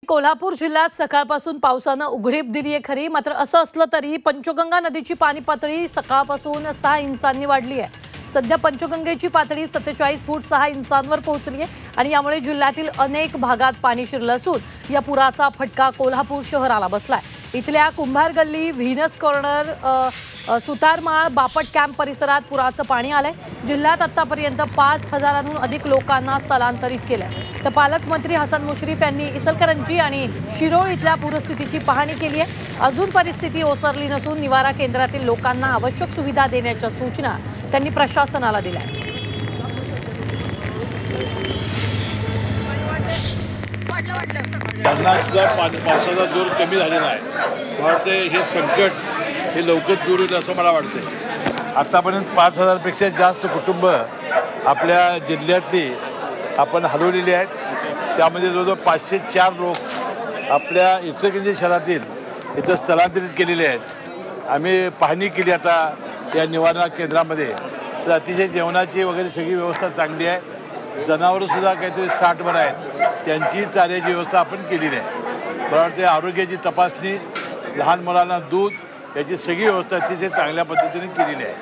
कोल्हापूर जिल्ह्यात सकाळपासून पावसानं उघडीप दिली आहे खरी, मात्र असं असलं तरी पंचगंगा नदीची पाणी पातळी सकाळपासून 6 इंचांनी वाढली आहे। सध्या पंचगंगेची पातळी 47 फूट 6 इंचांवर पोहोचली आहे आणि यामुळे जिल्ह्यातील अनेक भागात पाणी शिरलं असून या पुराचा फटका कोल्हापूर शहराला बसलाय। इथल्या कुंभार गल्ली, व्हीनस कॉर्नर, सुतारमाळ, बापट कॅम्प परिसरात पुराचं पाणी आलंय। जिल्ह्यात आतापर्यंत 5000हून अधिक लोकांना स्थलांतरित केलंय। तर पालकमंत्री हसन मुश्रीफ यांनी इचलकरंजी आणि शिरोळ इथल्या पूरस्थितीची पाहणी केली आहे। अजून परिस्थिती ओसरली नसून निवारा केंद्रातील लोकांना आवश्यक सुविधा देण्याच्या सूचना त्यांनी प्रशासनाला दिल्या। पावसाचा जोर कमी झालेला आहे। मला वाटते हे संकट हे लवकर दूर होईल असं मला वाटतंय। आतापर्यंत 5000पेक्षा जास्त कुटुंब आपल्या जिल्ह्यातली आपण हलवलेली आहेत। त्यामध्ये जवळजवळ 504 लोक आपल्या इचलकरंजी शहरातील इथं स्थलांतरित केलेले आहेत। आम्ही पाहणी केली आता या निवारा केंद्रामध्ये, तर अतिशय जेवणाची वगैरे सगळी व्यवस्था चांगली आहे। जनावरंसुद्धा काहीतरी 60 आहेत, त्यांची चाऱ्याची व्यवस्था आपण केलेली आहे। मला वाटते आरोग्याची तपासणी, लहान मुलांना दूध याची सगळी व्यवस्था अतिशय चांगल्या पद्धतीने केलेली आहे।